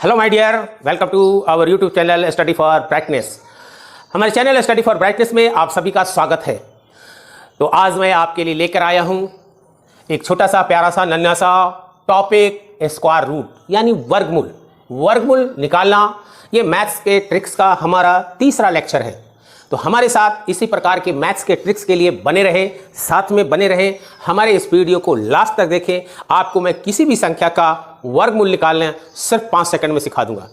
Hello my dear, welcome to our YouTube channel study for brightness. हमारे channel study for brightness में आप सभी का स्वागत है। तो आज मैं आपके लिए लेकर आया हूं एक छोटा सा प्यारा सा नन्हा सा टॉपिक, स्क्वायर रूट यानी वर्गमूल। वर्गमूल निकालना ये मैथ्स के ट्रिक्स का हमारा तीसरा लेक्चर है। तो हमारे साथ इसी प्रकार के मैथ्स के ट्रिक्स के लिए बने रहे, साथ में बने रहे। हमारे इस वीडियो को लास्ट तक देखें। आपको मैं किसी भी संख्या का वर्गमूल निकालना सिर्फ 5 सेकंड में सिखा दूंगा।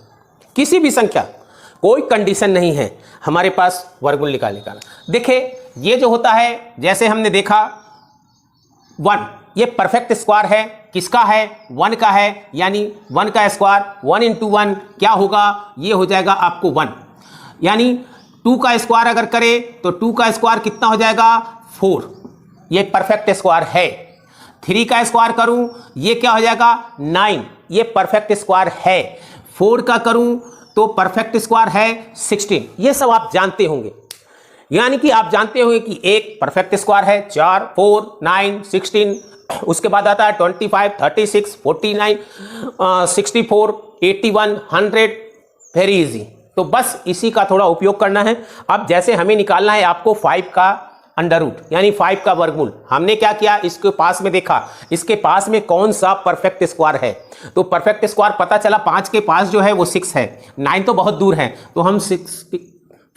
किसी भी संख्या, कोई कंडीशन नहीं है हमारे पास वर्गमूल निकालने का। देखिए, ये जो होता है, जैसे हमने देखा 1, ये परफेक्ट स्क्वायर है। किसका है? 1 का है, यानी 1 का स्क्वायर 1 × 1 क्या होगा? ये हो जाएगा आपको 1। यानी 2 का स्क्वायर अगर करें तो 2 का स्क्वायर कितना हो जाएगा? 4। ये परफेक्ट स्क्वायर है। 3 का स्क्वायर करूं, ये क्या हो जाएगा? 9। ये परफेक्ट स्क्वायर है। 4 का करूं तो परफेक्ट स्क्वायर है 16। ये सब आप जानते होंगे, यानी कि आप जानते होंगे कि एक परफेक्ट स्क्वायर है 4, 4, 9, 16। उसके बाद आता है 25, 36, 49, 64, 81, 100। Very easy. तो बस इसी का थोड़ा उपयोग करना है। अब जैसे हमें निकालना है आपको 5 का अंडर रूट, यानी 5 का वर्गमूल। हमने क्या किया, इसके पास में देखा, इसके पास में कौन सा परफेक्ट स्क्वायर है। तो परफेक्ट स्क्वायर पता चला 5 के पास जो है वो 6 है। 9 तो बहुत दूर है, तो हम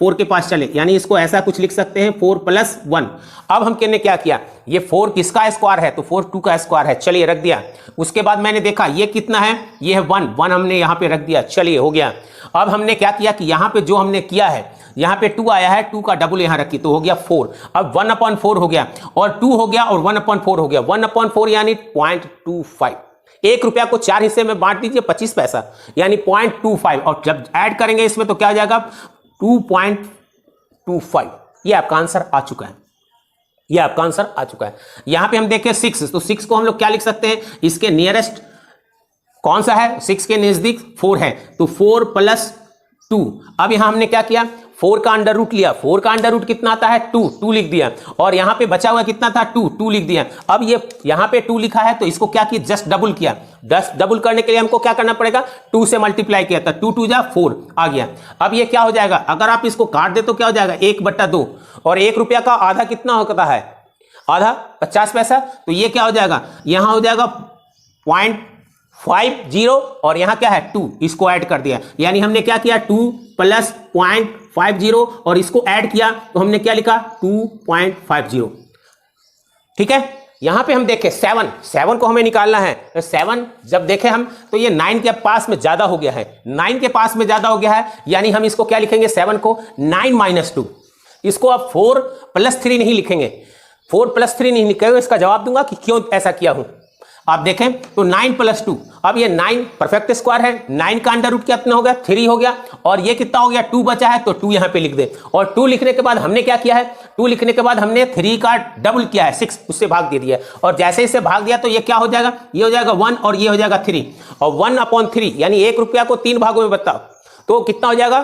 4 के पास चले, यानी इसको ऐसा कुछ लिख सकते हैं 4 + 1। अब हम क्या किया, ये 4 किसका स्क्वायर है? तो 4 2 का स्क्वायर है। चलिए रख दिया। उसके बाद मैंने देखा ये कितना है, ये है 1 हमने यहाँ पे रख दिया। चलिए हो गया। अब हमने क्या किया कि यहाँ पे जो हमने किया है, यहाँ पे 2 आया है, 2 का डबल यहाँ रखी तो हो गया 4। अब 1/4 हो गया, और 2 हो गया, और 1/4 हो गया। 1/4 यानी 0.25। 1 रुपया को 4 हिस्से में बांट दीजिए, 25 पैसा, यानी 0.25। और जब ऐड करेंगे इसमें तो क्या हो जाएगा? 2.25। ये आपका आंसर आ चुका है। ये आपका आंसर आ चुका है। यहां पे हम देखें 6, तो 6 को हम लोग क्या लिख सकते हैं? इसके नियरेस्ट कौन सा है? 6 के नजदीक 4 है, तो 4 + 2। अब यहां हमने क्या किया, 4 का अंडर रूट लिया। 4 का अंडर रूट कितना आता है? 2 लिख दिया। और यहां पे बचा हुआ कितना था? 2 लिख दिया। अब ये यहां पे 2 लिखा है, तो इसको क्या किया? जस्ट डबल किया। डबल करने के लिए हमको क्या करना पड़ेगा? 2 से मल्टीप्लाई किया था, 2 2 जा 4 आ गया। अब ये क्या हो जाएगा? अगर आप इसको काट दे तो क्या हो जाएगा? 1/2। और 1 रुपया का आधा कितना होता है? आधा 50 पैसा। तो ये क्या हो जाएगा? यहां हो जाएगा 0.50, और यहां क्या है? 2। इसको ऐड कर दिया, यानी हमने क्या किया? 2 + 0.50, और इसको ऐड किया तो हमने क्या लिखा? 2.50। ठीक है। यहां पे हम देखें 7 को हमें निकालना है। तो 7 जब देखें हम, तो ये 9 के पास में ज्यादा हो गया है। 9 के पास में ज्यादा हो गया है, यानी हम इसको क्या लिखेंगे? 7 को 9 - 2। इसको अब 4 + 3 नहीं लिखेंगे। 4 + 3 नहीं लिखेंगे। इसका जवाब दूंगा कि क्यों ऐसा किया हूं। आप देखें तो 9 + 2। अब ये 9 परफेक्ट स्क्वायर है। 9 का अंडर रूट कितना हो गया? 3 हो गया। और ये कितना हो गया? 2 बचा है, तो 2 यहां पे लिख दे। और 2 लिखने के बाद हमने क्या किया है? 2 लिखने के बाद हमने 3 का डबल किया है, 6, उससे भाग दे दिया। और जैसे इसे भाग दिया तो ये क्या हो जाएगा? ये हो जाएगा 1, और ये हो जाएगा 3। और 1/3 यानी 1 रुपया को 3 भागों में बताओ तो कितना हो जाएगा?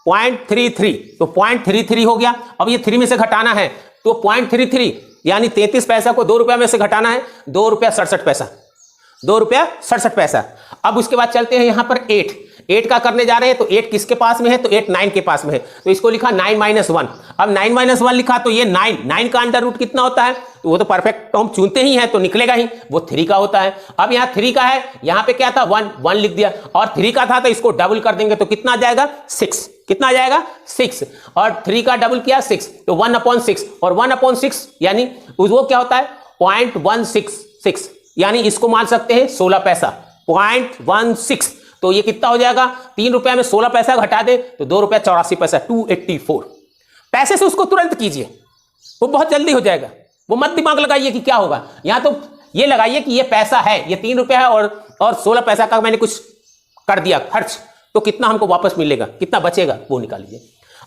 0.33। तो 0.33 हो गया। अब ये 3 में से घटाना है, तो 0.33 यानी 33 पैसा को 2 रुपया में से घटाना है। 2 रुपया 67 पैसा। 2 रुपया 67 पैसा। अब उसके बाद चलते हैं यहां पर 8 का करने जा रहे हैं। तो 8 किसके पास में है? तो 8 9 के पास में है, तो इसको लिखा 9 - 1। अब 9 - 1 लिखा, तो ये 9 का अंडर रूट कितना होता है? तो वो तो परफेक्ट हम चुनते ही हैं, तो निकलेगा ही, वो 3 का होता है। अब यहाँ 3 का है, यहाँ पे क्या था? 1 लिख दिया। और 3 का था तो इसको डबल कर देंगे, तो कितना आ जाएगा? 6। कितना आ जाएगा? 6। और 3 का डबल किया 6, तो 1/6। और 1/6 यानी वो क्या होता है? 0.166, यानी इसको मान सकते हैं 16 पैसा। 0.16, तो ये कितना हो जाएगा? 3 रुपया में 16 पैसा घटा दे तो 2 रुपया 84 पैसा, 284 पैसे से उसको तुरंत कीजिए, वो बहुत जल्दी हो जाएगा। वो मत दिमाग लगाइए कि क्या होगा। यहां तो ये लगाइए कि ये पैसा है, ये 3 रुपया है, और 16 पैसा का मैंने कुछ कर दिया खर्च, तो कितना हमको वापस मिलेगा, कितना बचेगा, वो निकाल लीजिए।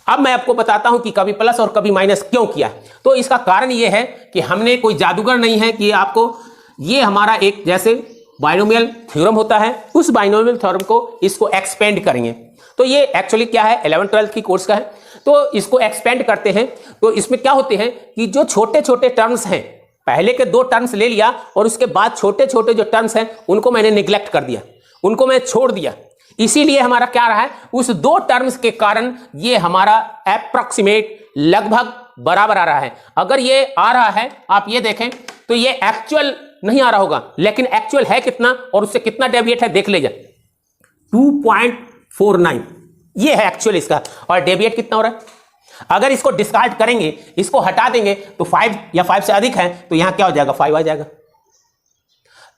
अब मैं आपको बताता हूं कि कभी प्लस और कभी माइनस क्यों किया। तो इसका कारण यह है कि हमने कोई जादूगर नहीं है कि आपको, ये हमारा एक जैसे बाइनोमियल थ्योरम होता है, उस बाइनोमियल थ्योरम को इसको एक्सपेंड करेंगे। तो ये एक्चुअली क्या है, 11th 12th की कोर्स का है। तो इसको एक्सपेंड करते हैं, तो इसमें क्या होते हैं कि जो छोटे छोटे टर्म्स हैं, पहले के 2 टर्म्स ले लिया और उसके बाद छोटे छोटे जो टर्म्स हैं उनको मैंने निग्लेक्ट कर दिया, उनको मैं छोड़ दिया। इसीलिए हमारा क्या रहा है, उस दो टर्म्स के कारण ये हमारा अप्रॉक्सीमेट लगभग बराबर आ रहा है। अगर ये आ रहा है, आप ये देखें तो ये एक्चुअल नहीं आ रहा होगा, लेकिन एक्चुअल है कितना और उससे कितना डेविएट है देख लीजिए, 2.49 ये है एक्चुअल इसका, और डेविएट कितना हो रहा है। अगर इसको डिस्कार्ड करेंगे, इसको हटा देंगे तो 5 या 5 से अधिक है तो यहां क्या हो जाएगा, 5 आ जाएगा।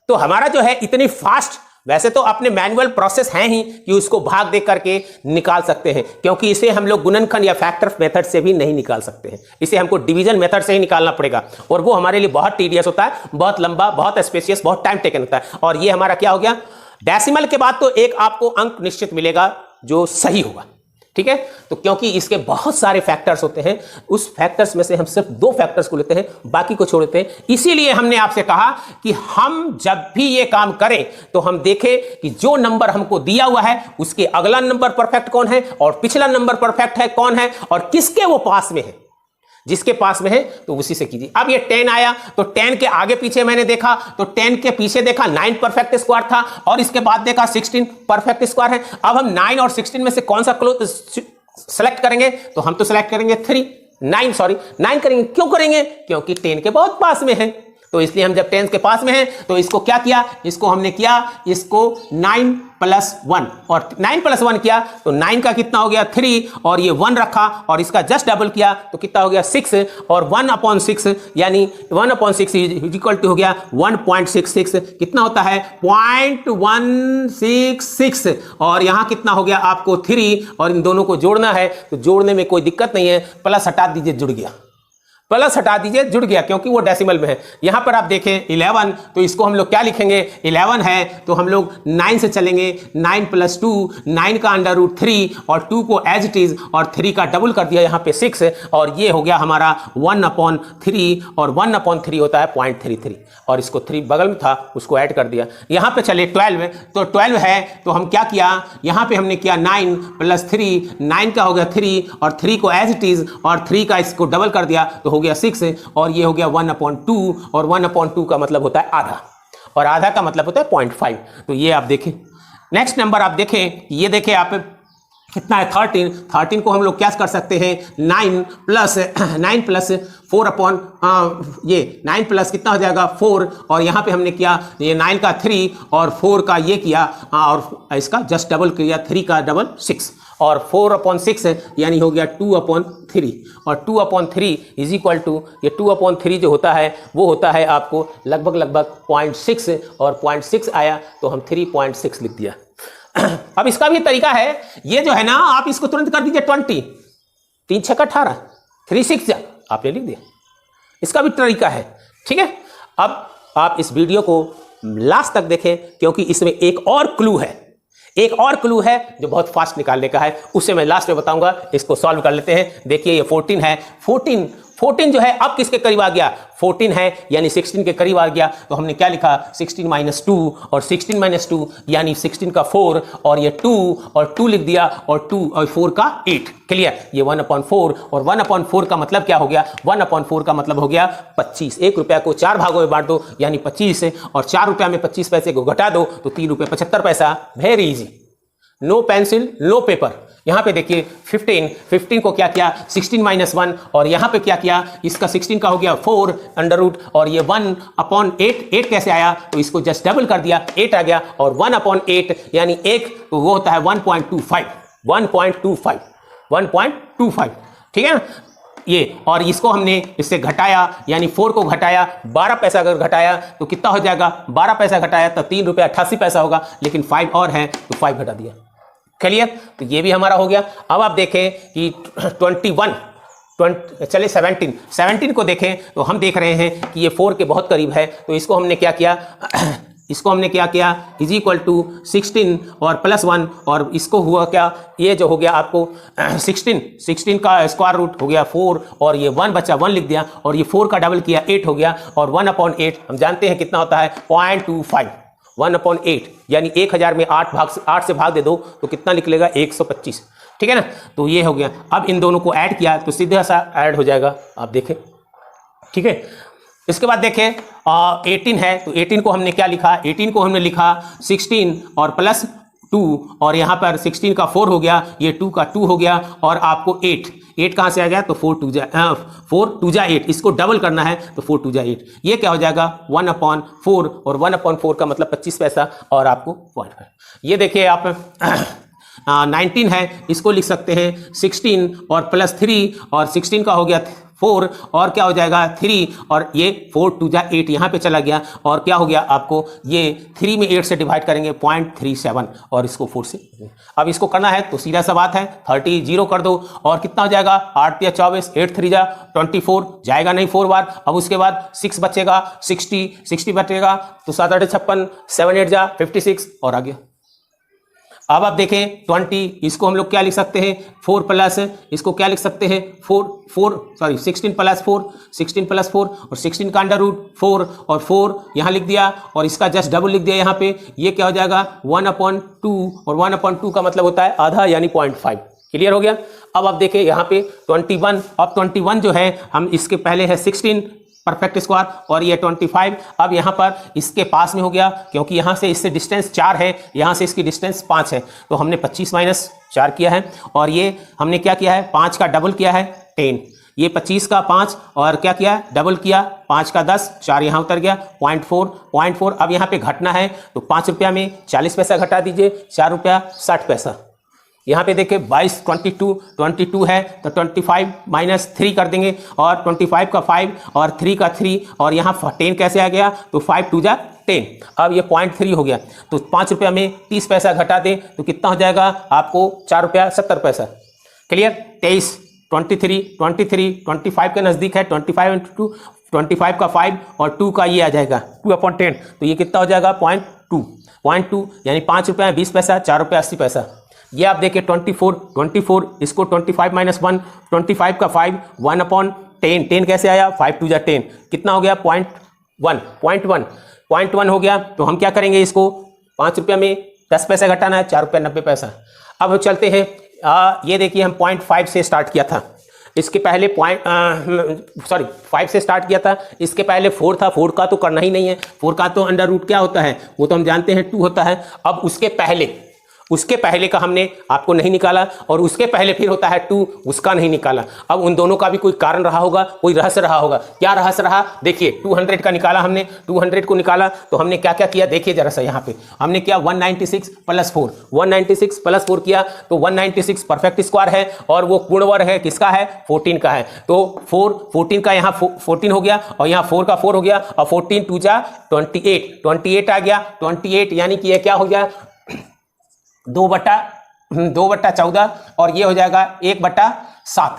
तो हमारा जो है इतनी फास्ट, वैसे तो अपने मैनुअल प्रोसेस है ही कि उसको भाग दे करके निकाल सकते हैं, क्योंकि इसे हम लोग गुणनखंड या फैक्टर मेथड से भी नहीं निकाल सकते हैं, इसे हमको डिवीजन मेथड से ही निकालना पड़ेगा, और वो हमारे लिए बहुत टीडियस होता है, बहुत लंबा, बहुत स्पेशियस, बहुत टाइम टेकन होता है। और ये हमारा क्या हो गया, डेसिमल के बाद तो एक आपको अंक निश्चित मिलेगा जो सही होगा, ठीक है। तो क्योंकि इसके बहुत सारे फैक्टर्स होते हैं, उस फैक्टर्स में से हम सिर्फ 2 फैक्टर्स को लेते हैं, बाकी को छोड़ देते हैं। इसीलिए हमने आपसे कहा कि हम जब भी ये काम करें तो हम देखें कि जो नंबर हमको दिया हुआ है उसके अगला नंबर परफेक्ट कौन है और पिछला नंबर परफेक्ट है कौन है, और किसके वो पास में है। जिसके पास में है तो उसी से कीजिए। अब ये 10 आया तो 10 के आगे पीछे मैंने देखा तो 10 के पीछे देखा 9 परफेक्ट स्क्वायर था, और इसके बाद देखा 16 परफेक्ट स्क्वायर है। अब हम 9 और 16 में से कौन सा सेलेक्ट करेंगे, तो हम तो सेलेक्ट करेंगे 9 करेंगे। क्यों करेंगे, क्योंकि 10 के बहुत पास में है, तो इसलिए हम जब 10 के पास में हैं तो इसको क्या किया, इसको हमने किया, इसको 9 + 1, और 9 + 1 किया तो 9 का कितना हो गया 3, और ये 1 रखा और इसका जस्ट डबल किया तो कितना हो गया 6, और 1/6 यानी 1/6 हो गया 1.66, कितना होता है 0.166, और यहां कितना हो गया आपको 3, और इन दोनों को जोड़ना है तो जोड़ने में कोई दिक्कत नहीं है, प्लस हटा दीजिए जुड़ गया, प्लस हटा दीजिए जुड़ गया, क्योंकि वो डेसिमल में है। यहां पर आप देखें 11, तो इसको हम लोग क्या लिखेंगे, 11 है तो हम लोग 9 से चलेंगे, 9 + 2, 9 का √3 और 2 को एज इट इज और 3 का डबल कर दिया यहाँ पे 6, और ये हो गया हमारा 1/3, और 1/3 होता है 0.33, और इसको 3 बगल में था उसको ऐड कर दिया। यहाँ पे चले 12, तो 12 है तो हम क्या किया, यहाँ पे हमने किया 9 + 3, 9 का हो गया 3 और 3 को एज इट इज और 3 का इसको डबल कर दिया तो हो गया 6, और ये हो गया 1/2, और 1/2 का मतलब होता है आधा, और आधा का मतलब होता है 0.5। तो ये आप देखें। नेक्स्ट नंबर आप देखें, ये देखें आप कितना है 13 को हम लोग क्या कर सकते हैं, 9 + 4 ये 9 प्लस कितना हो जाएगा 4, और यहाँ पे हमने किया ये 9 का 3 और 4 का ये किया, और इसका जस्ट डबल किया, 3 का डबल 6, और 4/6 यानी हो गया 2/3, और 2/3 इज इक्वल टू, ये 2/3 जो होता है वो होता है आपको लगभग 0.6, और 0.6 आया तो हम 3.6 लिख दिया। अब इसका भी तरीका है, ये जो है ना आप इसको तुरंत कर दीजिए 20, 3 × 6 = 18, 3 6 आपने लिख दिया, इसका भी तरीका है, ठीक है। अब आप इस वीडियो को लास्ट तक देखें, क्योंकि इसमें एक और क्लू है जो बहुत फास्ट निकालने का है, उसे मैं लास्ट में बताऊंगा। इसको सॉल्व कर लेते हैं। देखिए ये 14 है, 14 जो है अब किसके करीब आ गया, 14 है यानी 16 के करीब आ गया, तो हमने क्या लिखा 16 - 2, और 16 - 2 यानी 16 का 4, और ये 2 और 2 लिख दिया, और 2 और 4 का 8, क्लियर। ये 1/4, और 1/4 का मतलब क्या हो गया, 1/4 का मतलब हो गया 25। 1 रुपया को 4 भागों में बांट दो यानी 25, और 4 रुपया में 25 पैसे को घटा दो तो 3 रुपये 75 पैसा। Very easy, no pencil no paper. यहां पे देखिए 15 को क्या किया 16 - 1, और यहां पे क्या किया, इसका 16 का हो गया 4 √ और ये 1/8, 8 कैसे आया, तो इसको जस्ट डबल कर दिया 8 आ गया, और 1/8 यानी 1 तो वो होता है 1.25, ठीक है ना ये। और इसको हमने इससे घटाया यानी 4 को घटाया, 12 पैसा अगर घटाया तो कितना हो जाएगा, 12 पैसा घटाया तो 3 रुपये 88 पैसा होगा, लेकिन 5 और है तो 5 घटा दिया, क्लियर। तो ये भी हमारा हो गया। अब आप देखें कि 17 को देखें तो हम देख रहे हैं कि ये 4 के बहुत करीब है, तो इसको हमने क्या किया इज इक्वल टू 16 और +1, और इसको हुआ क्या, ये जो हो गया आपको 16 का स्क्वायर रूट हो गया 4, और ये 1 बचा 1 लिख दिया, और ये 4 का डबल किया 8 हो गया, और 1/8 हम जानते हैं कितना होता है 0.25, 1/8 यानी 1000 में 8 से भाग दे दो तो कितना निकलेगा 125, ठीक है ना। तो ये हो गया। अब इन दोनों को ऐड किया तो सीधा सा ऐड हो जाएगा, आप देखें, ठीक है। इसके बाद देखें 18 है तो 18 को हमने क्या लिखा, 18 को हमने लिखा 16 और 2 और यहाँ पर 16 का 4 हो गया, ये 2 का 2 हो गया और आपको 8 कहाँ से आ गया, तो 4 2 जा 8, इसको डबल करना है तो 4 2 जा 8, ये क्या हो जाएगा 1/4 और 1/4 का मतलब 25 पैसा और आपको 0.5। ये देखिए आप 19 है, इसको लिख सकते हैं 16 और +3 और 16 का हो गया 4 और क्या हो जाएगा 3 और ये 4 2 जा 8 यहाँ पे चला गया और क्या हो गया आपको, ये 3 में 8 से डिवाइड करेंगे 0.37 और इसको 4 से। अब इसको करना है तो सीधा सा बात है 30 0 कर दो और कितना हो जाएगा 8 या 24, 8 3 जा 24, जाएगा नहीं 4 बार। अब उसके बाद 6 बचेगा 60 बचेगा तो 7 8 56, 7 8 जा 56 और आ गया। अब आप देखें 20, इसको हम लोग क्या लिख सकते हैं 4 प्लस, इसको क्या लिख सकते हैं 16 प्लस 4, 16 प्लस 4 और 16 का √4 और 4 यहाँ लिख दिया और इसका जस्ट डबल लिख दिया यहाँ पे, ये क्या हो जाएगा 1/2 और 1/2 का मतलब होता है आधा यानी 0.5। क्लियर हो गया। अब आप देखें यहाँ पे 21, अब 21 जो है हम इसके पहले है 16 परफेक्ट स्क्वायर और ये 25, अब यहाँ पर इसके पास में हो गया क्योंकि यहाँ से इससे डिस्टेंस 4 है, यहाँ से इसकी डिस्टेंस 5 है तो हमने 25 - 4 किया है और ये हमने क्या किया है 5 का डबल किया है 10, ये 25 का 5 और क्या किया डबल किया 5 का 10, 4 यहाँ उतर गया 0.4। अब यहाँ पे घटना है तो 5 रुपया में 40 पैसा घटा दीजिए, 4 रुपया 60 पैसा। यहाँ पे देखिए 22 है तो 25 - 3 कर देंगे और 25 का 5 और 3 का 3 और यहाँ 10 कैसे आ गया तो 5 2 जा 10। अब ये 0.3 हो गया तो 5 रुपया में 30 पैसा घटा दें तो कितना हो जाएगा आपको 4 रुपया 70 पैसा। क्लियर। 23 23 25 के नज़दीक है, 25 × 2 25 का 5 और 2 का ये आ जाएगा 2/10 तो ये कितना हो जाएगा 0.2 यानी 5 रुपया 20 पैसा, 4 रुपया 80 पैसा। ये आप देखिए 24 इसको 25 - 1 25 का 5 1/10, 10 कैसे आया 5 2 जा 10 कितना हो गया 0.1 हो गया। तो हम क्या करेंगे इसको 5 रुपया में 10 पैसा घटाना है, 4 रुपया 90 पैसा। अब हम चलते हैं ये देखिए हम 0.5 से स्टार्ट किया था, इसके पहले 5 से स्टार्ट किया था, इसके पहले 4 था, 4 का तो करना ही नहीं है, 4 का तो अंडर रूट क्या होता है वो तो हम जानते हैं 2 होता है। अब उसके पहले का हमने आपको नहीं निकाला और उसके पहले फिर होता है 2, उसका नहीं निकाला। अब उन दोनों का भी कोई कारण रहा होगा, कोई रहस्य रहा होगा। क्या रहस्य रहा देखिए 200 का निकाला हमने, 200 को निकाला तो हमने क्या क्या किया देखिए जरा सा। यहाँ पे हमने किया 196 + 4, 196 + 4 किया तो 196 परफेक्ट स्क्वायर है और वो पूर्ण वर्ग है, किसका है 14 का है। तो 14 का यहाँ 14 हो गया और यहाँ 4 का 4 हो गया और 14 2 जा 28 आ गया 28 यानी कि ये क्या हो गया 2/14 और ये हो जाएगा 1/7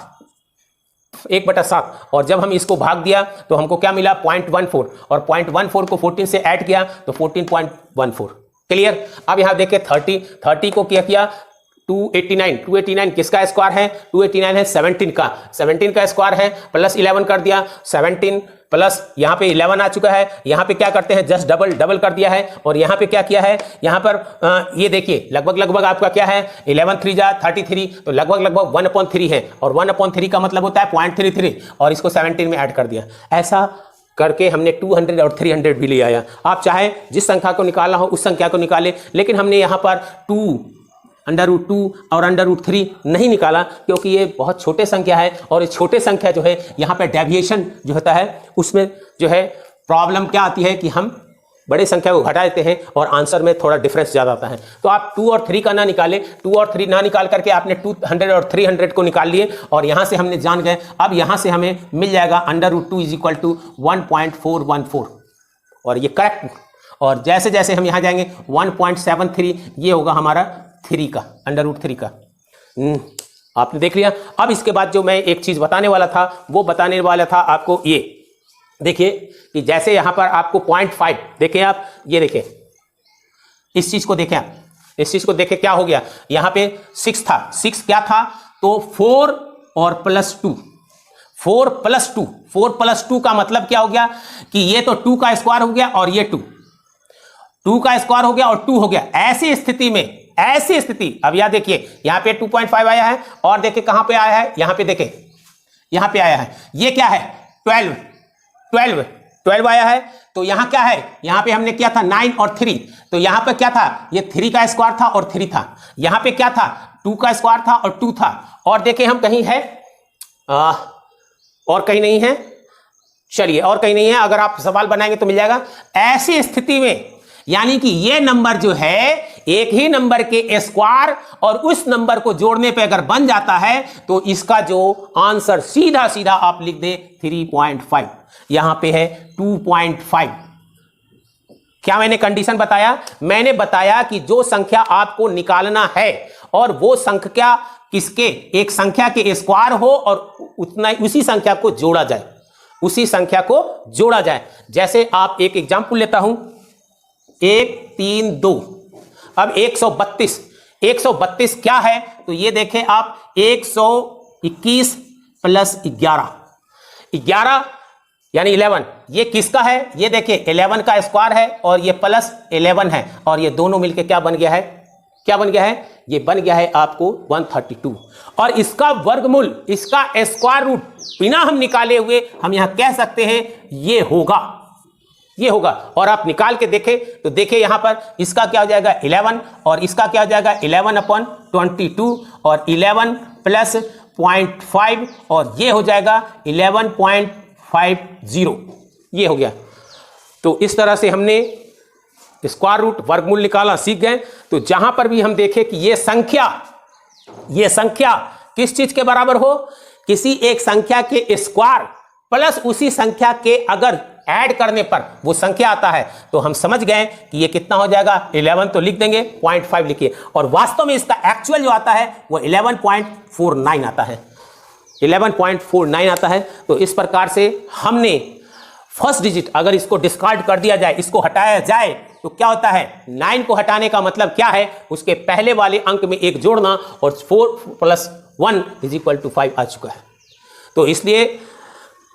और जब हम इसको भाग दिया तो हमको क्या मिला 0.14 और 0.14 को 14 से ऐड किया तो 14.14। क्लियर। अब यहाँ देखिए 30 को क्या किया 289 किसका स्क्वायर है 289 है 17 का स्क्वायर है प्लस 11 कर दिया 17 प्लस यहाँ पे 11 आ चुका है। यहाँ पे क्या करते हैं जस्ट डबल कर दिया है और यहाँ पे क्या किया है यहाँ पर ये देखिए लगभग आपका क्या है 11 3 जा 33 तो लगभग 1/3 है और 1/3 का मतलब होता है 0.33 और इसको 17 में ऐड कर दिया। ऐसा करके हमने 200 और 300 भी ले आया। आप चाहे जिस संख्या को निकालना हो उस संख्या को निकाले, लेकिन हमने यहाँ पर 2 √2 और √3 नहीं निकाला क्योंकि ये बहुत छोटे संख्या है और ये छोटे संख्या जो है यहाँ पे डेविएशन जो होता है उसमें जो है प्रॉब्लम क्या आती है कि हम बड़े संख्या को घटा देते हैं और आंसर में थोड़ा डिफरेंस ज़्यादा आता है। तो आप 2 और 3 का ना निकाले, 2 और 3 ना निकाल करके आपने 200 और 300 को निकाल लिए और यहाँ से हमने जान गए। अब यहाँ से हमें मिल जाएगा √2 = 1.414 और ये करेक्ट। और जैसे जैसे हम यहाँ जाएंगे 1.73 ये होगा हमारा 3 का √3 का। आपने देख लिया। अब इसके बाद जो मैं एक चीज़ बताने वाला था वो बताने वाला था आपको, ये देखिए कि जैसे यहाँ पर आपको 0.5 देखें आप, ये देखें इस चीज़ को देखें आप, इस चीज़ को देखें क्या हो गया यहाँ पे 6 था, 6 क्या था तो 4 और +2, 4 + 2 का मतलब क्या हो गया कि ये तो 2 का स्क्वायर हो गया और ये 2 का स्क्वायर हो गया और 2 हो गया। ऐसी स्थिति अब यह देखिए यहाँ पे 2.5 आया है और देखिए कहां पे आया है, यहाँ पे देखें यहाँ पे आया है, ये क्या है 12 12 आया है। तो यहां क्या है, यहां पे हमने क्या था 9 और 3, तो यहां पे क्या था, ये 3 का स्क्वायर था और 3 था। यहां पे क्या था 2 का स्क्वायर था और 2 था। और देखें हम कहीं है और कहीं नहीं है, चलिए और कहीं नहीं है, अगर आप सवाल बनाएंगे तो मिल जाएगा। ऐसी स्थिति में यानी कि ये नंबर जो है एक ही नंबर के स्क्वायर और उस नंबर को जोड़ने पे अगर बन जाता है तो इसका जो आंसर सीधा सीधा आप लिख दे 3.5, यहां पे है 2.5। क्या मैंने कंडीशन बताया, मैंने बताया कि जो संख्या आपको निकालना है और वो संख्या किसके, एक संख्या के स्क्वायर हो और उतना उसी संख्या को जोड़ा जाए, उसी संख्या को जोड़ा जाए। जैसे आप एक एग्जांपल लेता हूं, 1 3 2। अब 132 क्या है, तो ये देखें आप 121 प्लस 11 यानी 11, ये किसका है, ये देखिए 11 का स्क्वायर है और ये प्लस 11 है और ये दोनों मिलके क्या बन गया है, क्या बन गया है, ये बन गया है आपको 132। और इसका वर्गमूल, इसका स्क्वायर रूट बिना हम निकाले हुए हम यहां कह सकते हैं ये होगा, ये होगा। और आप निकाल के देखें तो देखें यहां पर इसका क्या हो जाएगा 11 और इसका क्या हो जाएगा 11/22 और 11 प्लस 0.5 और ये हो जाएगा 11.50, ये हो गया। तो इस तरह से हमने स्क्वायर रूट वर्गमूल निकालना सीख गए। तो जहां पर भी हम देखें कि ये संख्या किस चीज के बराबर हो, किसी एक संख्या के स्क्वायर प्लस उसी संख्या के अगर ऐड करने पर वो संख्या आता है तो हम समझ गए कि ये कितना हो जाएगा 11 तो लिख देंगे, 0.5 लिखिए। और वास्तव में इसका एक्चुअल जो आता है वो 11.49 आता है, 11.49 आता है। तो इस प्रकार से हमने फर्स्ट डिजिट अगर इसको डिस्कार्ड कर दिया जाए, इसको हटाया जाए तो क्या होता है, 9 को हटाने का मतलब क्या है, उसके पहले वाले अंक में 1 जोड़ना और 4 + 1 = 5 आ चुका है। तो इसलिए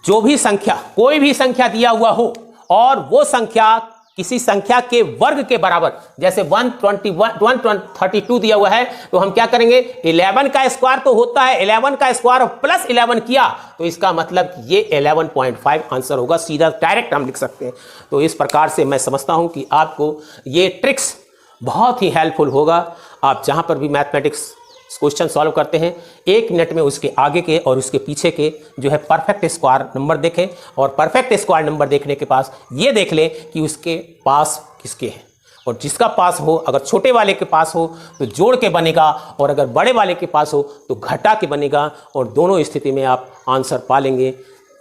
जो भी संख्या, कोई भी संख्या दिया हुआ हो और वो संख्या किसी संख्या के वर्ग के बराबर, जैसे 132 दिया हुआ है तो हम क्या करेंगे, 11 का स्क्वायर तो होता है, 11 का स्क्वायर प्लस 11 किया तो इसका मतलब ये 11.5 आंसर होगा, सीधा डायरेक्ट हम लिख सकते हैं। तो इस प्रकार से मैं समझता हूं कि आपको ये ट्रिक्स बहुत ही हेल्पफुल होगा। आप जहां पर भी मैथमेटिक्स क्वेश्चन सॉल्व करते हैं 1 मिनट में उसके आगे के और उसके पीछे के जो है परफेक्ट स्क्वायर नंबर देखें और परफेक्ट स्क्वायर नंबर देखने के पास ये देख लें कि उसके पास किसके हैं, और जिसका पास हो, अगर छोटे वाले के पास हो तो जोड़ के बनेगा और अगर बड़े वाले के पास हो तो घटा के बनेगा और दोनों स्थिति में आप आंसर पा लेंगे।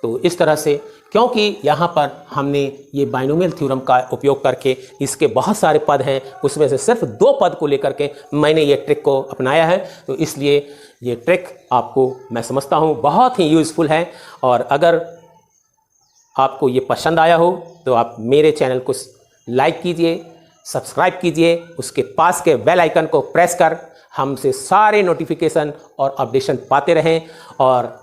तो इस तरह से, क्योंकि यहाँ पर हमने ये बाइनोमियल थ्योरम का उपयोग करके इसके बहुत सारे पद हैं, उसमें से सिर्फ 2 पद को लेकर के मैंने ये ट्रिक को अपनाया है, तो इसलिए ये ट्रिक आपको मैं समझता हूँ बहुत ही यूज़फुल है। और अगर आपको ये पसंद आया हो तो आप मेरे चैनल को लाइक कीजिए, सब्सक्राइब कीजिए, उसके पास के बेल आइकन को प्रेस कर हमसे सारे नोटिफिकेशन और अपडेशन पाते रहें और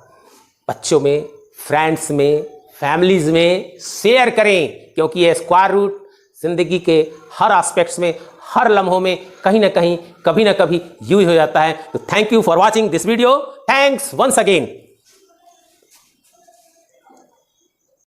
बच्चों में, फ्रेंड्स में, फैमिलीज में शेयर करें, क्योंकि ये स्क्वायर रूट जिंदगी के हर एस्पेक्ट्स में, हर लम्हों में कहीं ना कहीं, कभी ना कभी यूज हो जाता है। तो thank you for watching this video, thanks once again.